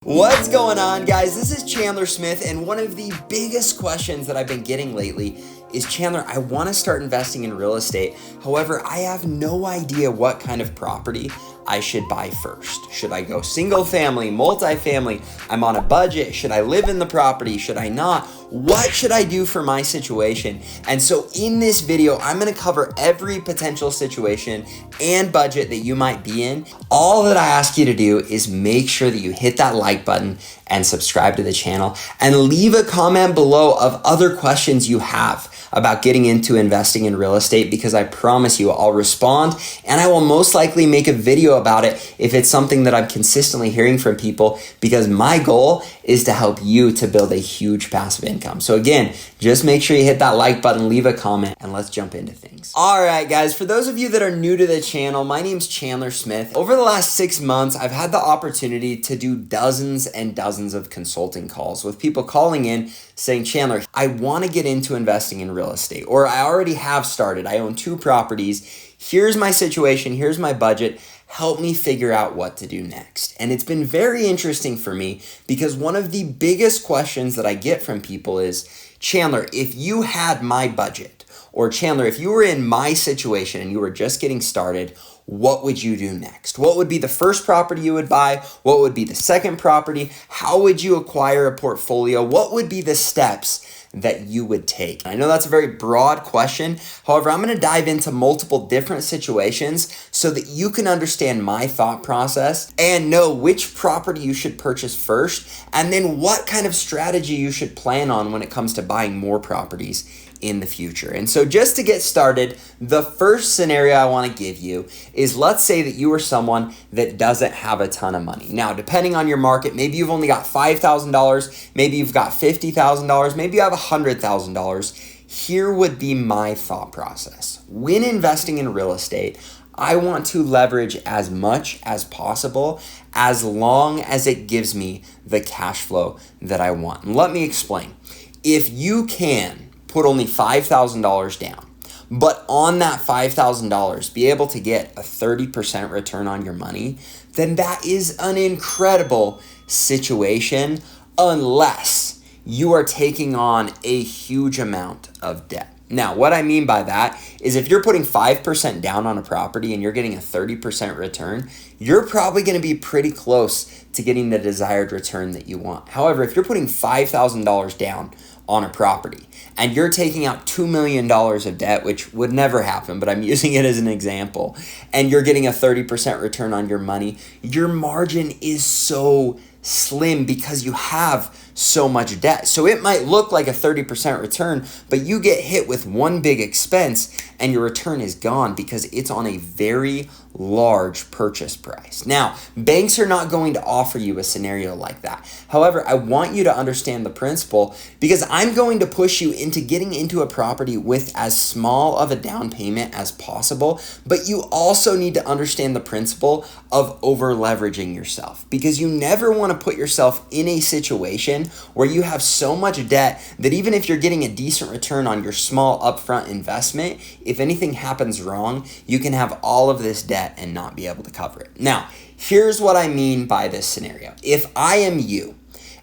What's going on, guys? This is Chandler Smith, and one of the biggest questions that I've been getting lately is, Chandler, I want to start investing in real estate. However, I have no idea what kind of property I should buy first. Should I go single family, multifamily? I'm on a budget. Should I live in the property? Should I not? What should I do for my situation? And so in this video, I'm going to cover every potential situation and budget that you might be in. All that I ask you to do is make sure that you hit that like button and subscribe to the channel and leave a comment below of other questions you have about getting into investing in real estate, because I promise you I'll respond, and I will most likely make a video about it if it's something that I'm consistently hearing from people, because my goal is to help you to build a huge passive income. So again, just make sure you hit that like button, leave a comment, and let's jump into things. All right, guys, for those of you that are new to the channel, my name's Chandler Smith. Over the last 6 months, I've had the opportunity to do dozens and dozens of consulting calls with people calling in saying, Chandler, I want to get into investing in real estate, or I already have started. I own 2 properties. Here's my situation. Here's my budget. Help me figure out what to do next. And it's been very interesting for me, because one of the biggest questions that I get from people is, Chandler, if you had my budget, or Chandler, if you were in my situation and you were just getting started, what would you do next? What would be the first property you would buy? What would be the second property? How would you acquire a portfolio? What would be the steps that you would take? I know that's a very broad question. However, I'm going to dive into multiple different situations so that you can understand my thought process and know which property you should purchase first, and then what kind of strategy you should plan on when it comes to buying more properties in the future. And so just to get started, the first scenario I want to give you is, let's say that you are someone that doesn't have a ton of money. Now, depending on your market, maybe you've only got $5,000, maybe you've got $50,000, maybe you have $100,000. Here would be my thought process. When investing in real estate, I want to leverage as much as possible, as long as it gives me the cash flow that I want. And let me explain. If you can put only $5,000 down, but on that $5,000 be able to get a 30% return on your money, then that is an incredible situation, unless you are taking on a huge amount of debt. Now, what I mean by that is, if you're putting 5% down on a property and you're getting a 30% return, you're probably going to be pretty close to getting the desired return that you want. However, if you're putting $5,000 down on a property and you're taking out $2 million of debt, which would never happen, but I'm using it as an example, and you're getting a 30% return on your money, your margin is so slim because you have so much debt. So it might look like a 30% return, but you get hit with one big expense and your return is gone because it's on a very large purchase price. Now, banks are not going to offer you a scenario like that. However, I want you to understand the principle, because I'm going to push you into getting into a property with as small of a down payment as possible, but you also need to understand the principle of over leveraging yourself, because you never want to put yourself in a situation where you have so much debt that even if you're getting a decent return on your small upfront investment, if anything happens wrong, you can have all of this debt and not be able to cover it. Now, here's what I mean by this scenario. If I am you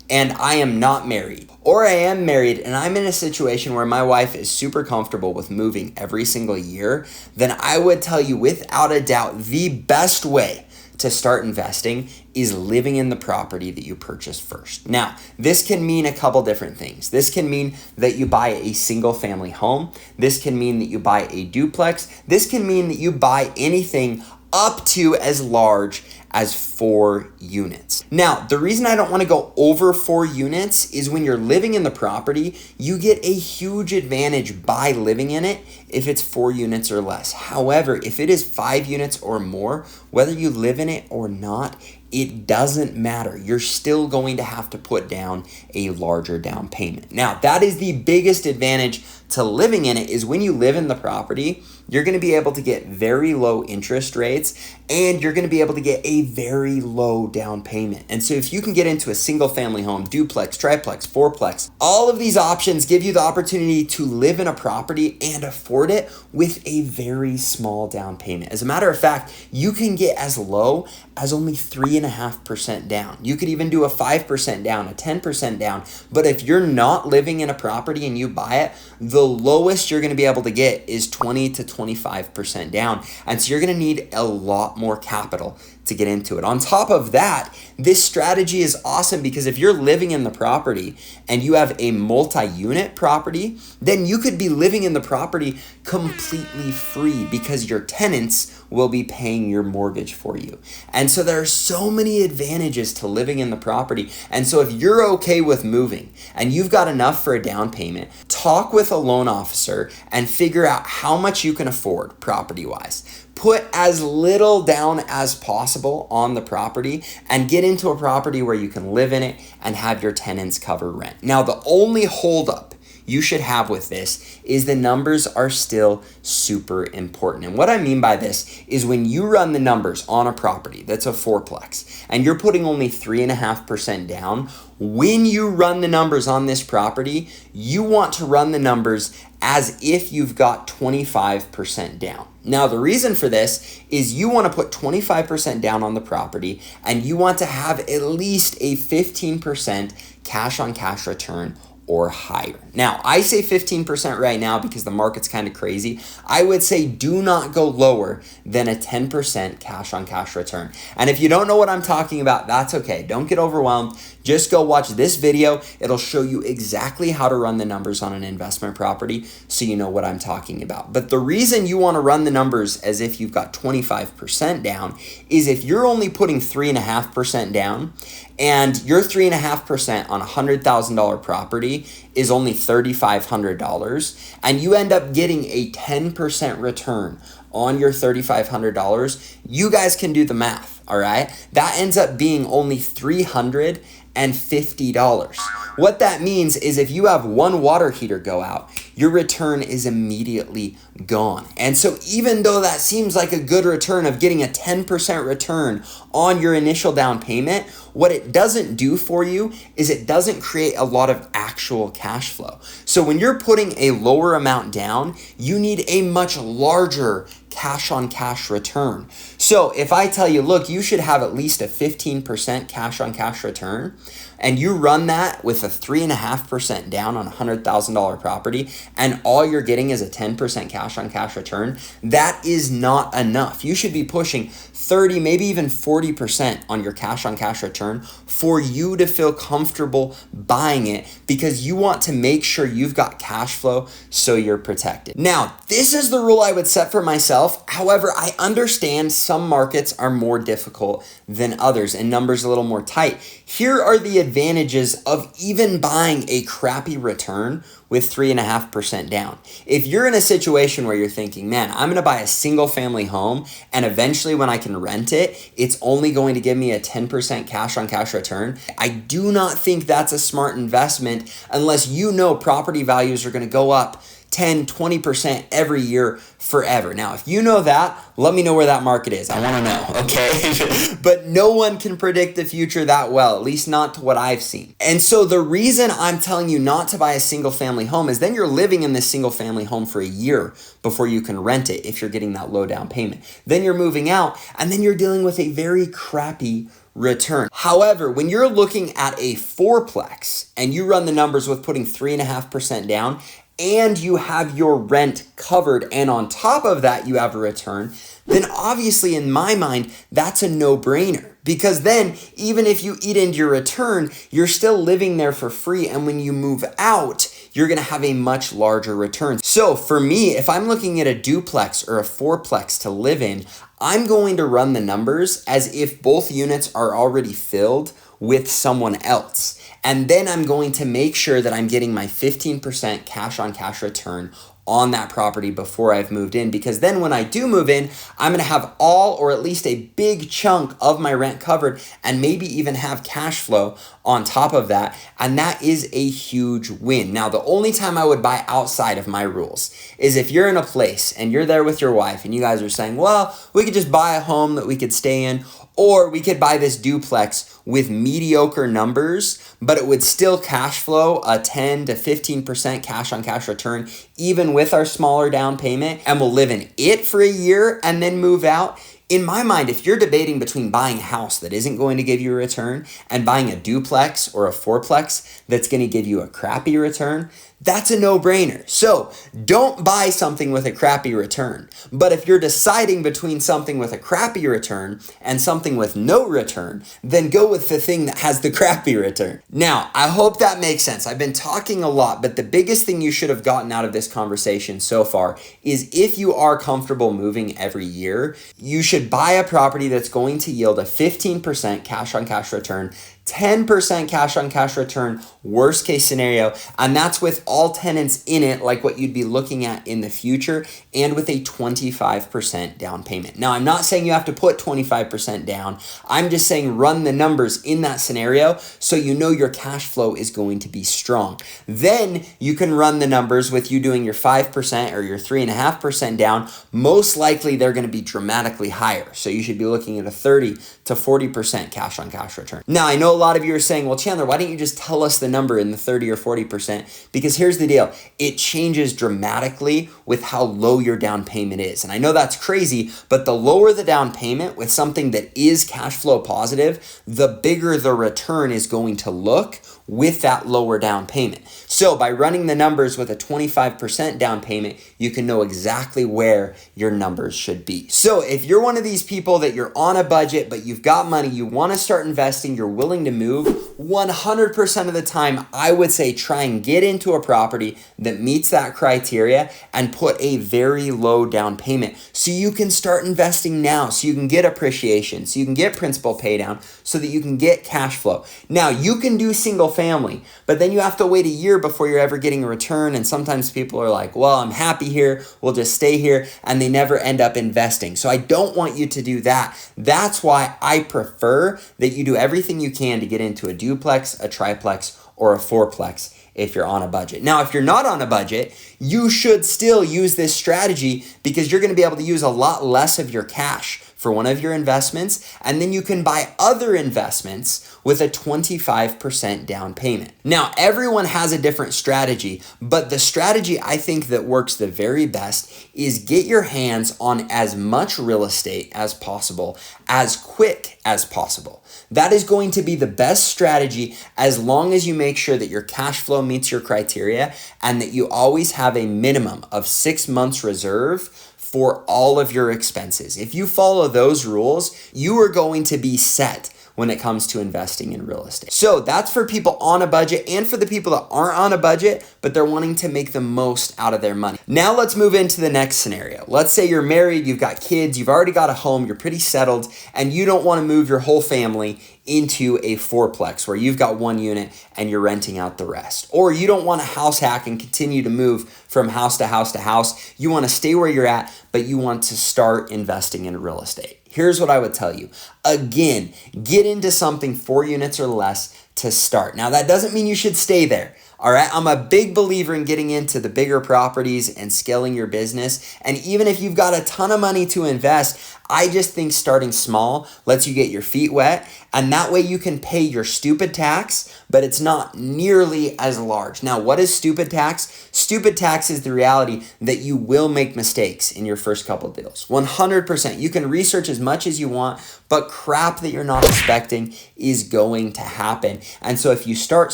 and I am not married, or I am married and I'm in a situation where my wife is super comfortable with moving every single year, then I would tell you without a doubt the best way to start investing is living in the property that you purchase first. Now, this can mean a couple different things. This can mean that you buy a single family home. This can mean that you buy a duplex. This can mean that you buy anything up to as large as 4 units. Now, the reason I don't want to go over 4 units is, when you're living in the property, you get a huge advantage by living in it if it's 4 units or less. However, if it is 5 units or more, whether you live in it or not, it doesn't matter. You're still going to have to put down a larger down payment. Now, that is the biggest advantage to living in it, is when you live in the property, you're going to be able to get very low interest rates, and you're gonna be able to get a very low down payment. And so if you can get into a single family home, duplex, triplex, fourplex, all of these options give you the opportunity to live in a property and afford it with a very small down payment. As a matter of fact, you can get as low as only 3.5% down. You could even do a 5% down, a 10% down. But if you're not living in a property and you buy it, the lowest you're gonna be able to get is 20 to 25% down. And so you're gonna need a lot more capital to get into it. On top of that, this strategy is awesome because if you're living in the property and you have a multi-unit property, then you could be living in the property completely free because your tenants will be paying your mortgage for you. And so there are so many advantages to living in the property. And so if you're okay with moving and you've got enough for a down payment, talk with a loan officer and figure out how much you can afford property-wise. Put as little down as possible on the property and get into a property where you can live in it and have your tenants cover rent. Now, the only holdup you should have with this is the numbers are still super important. And what I mean by this is when you run the numbers on a property that's a fourplex and you're putting only 3.5% down, when you run the numbers on this property, you want to run the numbers as if you've got 25% down. Now, the reason for this is you want to put 25% down on the property and you want to have at least a 15% cash on cash return or higher. Now, I say 15% right now because the market's kind of crazy. I would say do not go lower than a 10% cash on cash return. And if you don't know what I'm talking about, that's okay. Don't get overwhelmed. Just go watch this video. It'll show you exactly how to run the numbers on an investment property so you know what I'm talking about. But the reason you want to run the numbers as if you've got 25% down is if you're only putting 3.5% down and your 3.5% on a $100,000 property is only $3,500 and you end up getting a 10% return on your $3,500, you guys can do the math, all right? That ends up being only $350. What that means is if you have one water heater go out, your return is immediately gone. And so even though that seems like a good return of getting a 10% return on your initial down payment, what it doesn't do for you is it doesn't create a lot of actual cash flow. So when you're putting a lower amount down, you need a much larger cash on cash return. So if I tell you, look, you should have at least a 15% cash on cash return, and you run that with a 3.5% down on a $100,000 property, and all you're getting is a 10% cash on cash return, that is not enough. You should be pushing 30, maybe even 40% on your cash on cash return for you to feel comfortable buying it because you want to make sure you've got cash flow so you're protected. Now, this is the rule I would set for myself. However, I understand some markets are more difficult than others and numbers a little more tight. Here are the advantages of even buying a crappy return with 3.5% down. If you're in a situation where you're thinking, man, I'm gonna buy a single family home and eventually when I can rent it, it's only going to give me a 10% cash on cash return, I do not think that's a smart investment unless you know property values are gonna go up 10, 20% every year forever. Now, if you know that, let me know where that market is. I want to know, okay? But no one can predict the future that well, at least not to what I've seen. And so the reason I'm telling you not to buy a single family home is then you're living in this single family home for a year before you can rent it if you're getting that low down payment. Then you're moving out and then you're dealing with a very crappy return. However, when you're looking at a fourplex and you run the numbers with putting 3.5% down and you have your rent covered and on top of that you have a return, then obviously in my mind, that's a no-brainer. Because then even if you eat into your return, you're still living there for free. And when you move out, you're gonna have a much larger return. So for me, if I'm looking at a duplex or a fourplex to live in, I'm going to run the numbers as if both units are already filled with someone else. And then I'm going to make sure that I'm getting my 15% cash on cash return on that property before I've moved in, because then when I do move in, I'm going to have all or at least a big chunk of my rent covered and maybe even have cash flow on top of that. And that is a huge win. Now, the only time I would buy outside of my rules is if you're in a place and you're there with your wife and you guys are saying, well, we could just buy a home that we could stay in, or we could buy this duplex with mediocre numbers, but it would still cash flow a 10 to 15% cash on cash return, even with our smaller down payment, and we'll live in it for a year and then move out. In my mind, if you're debating between buying a house that isn't going to give you a return and buying a duplex or a fourplex that's going to give you a crappy return, that's a no-brainer. So don't buy something with a crappy return. But if you're deciding between something with a crappy return and something with no return, then go with the thing that has the crappy return. Now, I hope that makes sense. I've been talking a lot, but the biggest thing you should have gotten out of this conversation so far is if you are comfortable moving every year, you should buy a property that's going to yield a 15% cash on cash return, 10% cash on cash return, worst case scenario, and that's with all tenants in it, like what you'd be looking at in the future, and with a 25% down payment. Now, I'm not saying you have to put 25% down. I'm just saying run the numbers in that scenario so you know your cash flow is going to be strong. Then you can run the numbers with you doing your 5% or your 3.5% down. Most likely they're going to be dramatically higher. So you should be looking at a 30 to 40% cash on cash return. Now, I know a lot of you are saying, well, Chandler, why don't you just tell us the number in the 30 or 40%? Because here's the deal. It changes dramatically with how low your down payment is. And I know that's crazy, but the lower the down payment with something that is cash flow positive, the bigger the return is going to look with that lower down payment. So by running the numbers with a 25% down payment, you can know exactly where your numbers should be. So if you're one of these people that you're on a budget, but you've got money, you want to start investing, you're willing to move, 100% of the time, I would say try and get into a property that meets that criteria and put a very low down payment so you can start investing now, so you can get appreciation, so you can get principal pay down, so that you can get cash flow. Now, you can do single family, but then you have to wait a year before you're ever getting a return. And sometimes people are like, well, I'm happy here, we'll just stay here, and they never end up investing. So I don't want you to do that. That's why I prefer that you do everything you can to get into a duplex, a triplex, or a fourplex if you're on a budget. Now, if you're not on a budget, you should still use this strategy because you're going to be able to use a lot less of your cash for one of your investments, and then you can buy other investments with a 25% down payment. Now, everyone has a different strategy, but the strategy I think that works the very best is get your hands on as much real estate as possible, as quick as possible. That is going to be the best strategy as long as you make sure that your cash flow meets your criteria and that you always have a minimum of 6 months reserve for all of your expenses. If you follow those rules, you are going to be set when it comes to investing in real estate. So that's for people on a budget and for the people that aren't on a budget, but they're wanting to make the most out of their money. Now let's move into the next scenario. Let's say you're married, you've got kids, you've already got a home, you're pretty settled, and you don't want to move your whole family into a fourplex where you've got one unit and you're renting out the rest. Or you don't want to house hack and continue to move from house to house to house. You want to stay where you're at, but you want to start investing in real estate. Here's what I would tell you. Again, get into something 4 units or less to start. Now, that doesn't mean you should stay there. All right, I'm a big believer in getting into the bigger properties and scaling your business. And even if you've got a ton of money to invest, I just think starting small lets you get your feet wet, and that way you can pay your stupid tax, but it's not nearly as large. Now, what is stupid tax? Stupid tax is the reality that you will make mistakes in your first couple deals. 100%. You can research as much as you want, but crap that you're not expecting is going to happen. And so if you start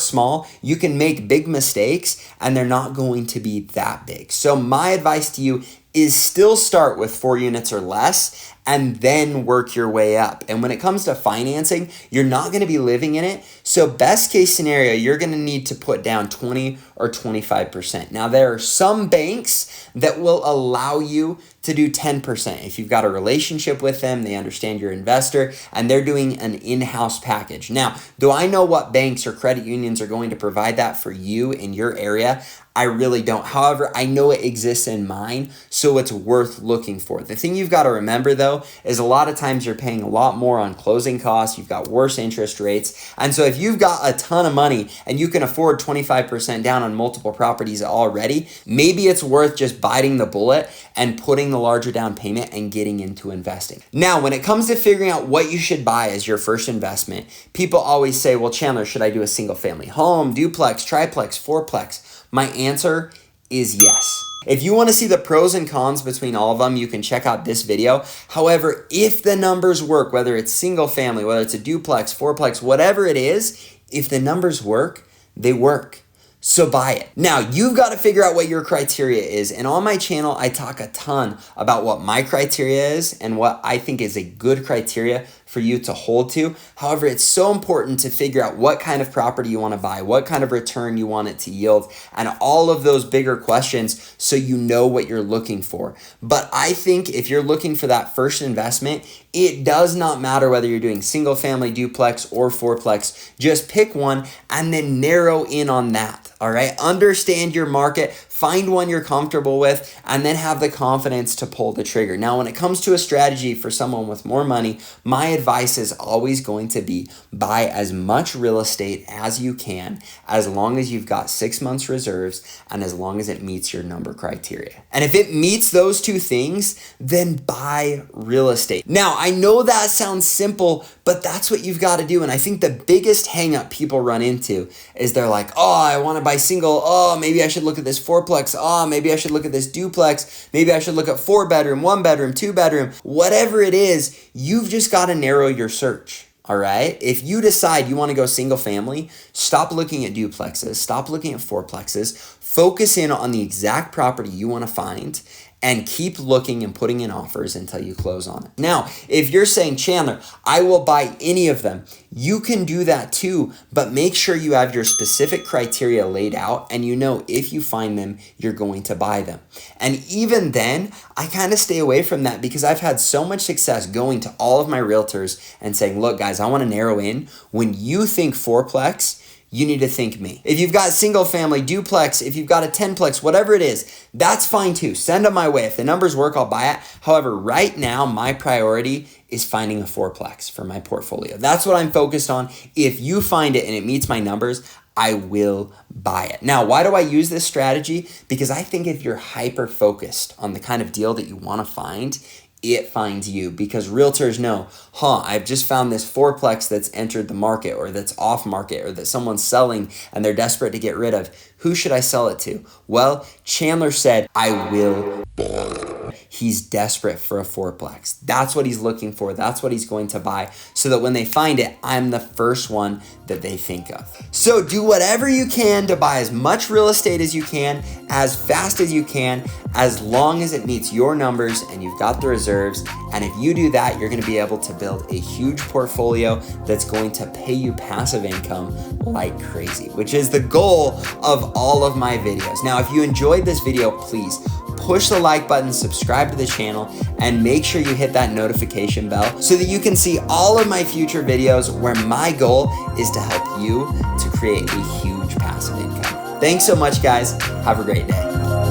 small, you can make big mistakes and they're not going to be that big. So my advice to you is still start with 4 units or less and then work your way up. And when it comes to financing, you're not going to be living in it. So best case scenario, you're going to need to put down 20 or 25%. Now, there are some banks that will allow you to do 10%. If you've got a relationship with them, they understand you're an investor, and they're doing an in-house package. Now, do I know what banks or credit unions are going to provide that for you in your area? I really don't. However, I know it exists in mine, so it's worth looking for. The thing you've got to remember, though, is a lot of times you're paying a lot more on closing costs. You've got worse interest rates. And so if you've got a ton of money and you can afford 25% down on multiple properties already, maybe it's worth just biting the bullet and putting the larger down payment and getting into investing. Now, when it comes to figuring out what you should buy as your first investment, people always say, well, Chandler, should I do a single family home, duplex, triplex, fourplex? My answer is yes. If you want to see the pros and cons between all of them, you can check out this video. However, if the numbers work, whether it's single family, whether it's a duplex, fourplex, whatever it is, if the numbers work, they work. So buy it. Now, you've got to figure out what your criteria is. And on my channel, I talk a ton about what my criteria is and what I think is a good criteria for you to hold to. However, it's so important to figure out what kind of property you want to buy, what kind of return you want it to yield, and all of those bigger questions so you know what you're looking for. But I think if you're looking for that first investment, it does not matter whether you're doing single family, duplex, or fourplex. Just pick one and then narrow in on that. All right. Understand your market, find one you're comfortable with, and then have the confidence to pull the trigger. Now, when it comes to a strategy for someone with more money, my advice is always going to be buy as much real estate as you can, as long as you've got 6 months reserves and as long as it meets your number criteria. And if it meets those two things, then buy real estate. Now, I know that sounds simple, but that's what you've got to do. And I think the biggest hang up people run into is they're like, oh, I want to buy single. Oh, maybe I should look at this fourplex. Oh, maybe I should look at this duplex. Maybe I should look at 4-bedroom, 1-bedroom, 2-bedroom. Whatever it is, you've just got to narrow your search. All right. If you decide you want to go single family, stop looking at duplexes, stop looking at fourplexes, focus in on the exact property you want to find, and keep looking and putting in offers until you close on it. Now, if you're saying, Chandler, I will buy any of them, you can do that too, but make sure you have your specific criteria laid out and you know if you find them, you're going to buy them. And even then, I kind of stay away from that because I've had so much success going to all of my realtors and saying, look, guys, I want to narrow in. When you think fourplex, you need to think me. If you've got single family, duplex, if you've got a 10plex, whatever it is, that's fine too. Send them my way. If the numbers work, I'll buy it. However, right now, my priority is finding a fourplex for my portfolio. That's what I'm focused on. If you find it and it meets my numbers, I will buy it. Now, why do I use this strategy? Because I think if you're hyper focused on the kind of deal that you want to find, it finds you, because realtors know, I've just found this fourplex that's entered the market or that's off market or that someone's selling and they're desperate to get rid of. Who should I sell it to? Well, Chandler said, I will buy it. He's desperate for a fourplex. That's what he's looking for. That's what he's going to buy so that when they find it, I'm the first one that they think of. So do whatever you can to buy as much real estate as you can, as fast as you can, as long as it meets your numbers and you've got the reserves. And if you do that, you're going to be able to build a huge portfolio that's going to pay you passive income like crazy, which is the goal of all of my videos. Now, if you enjoyed this video, please push the like button, subscribe to the channel, and make sure you hit that notification bell so that you can see all of my future videos where my goal is to help you to create a huge passive income. Thanks so much, guys. Have a great day.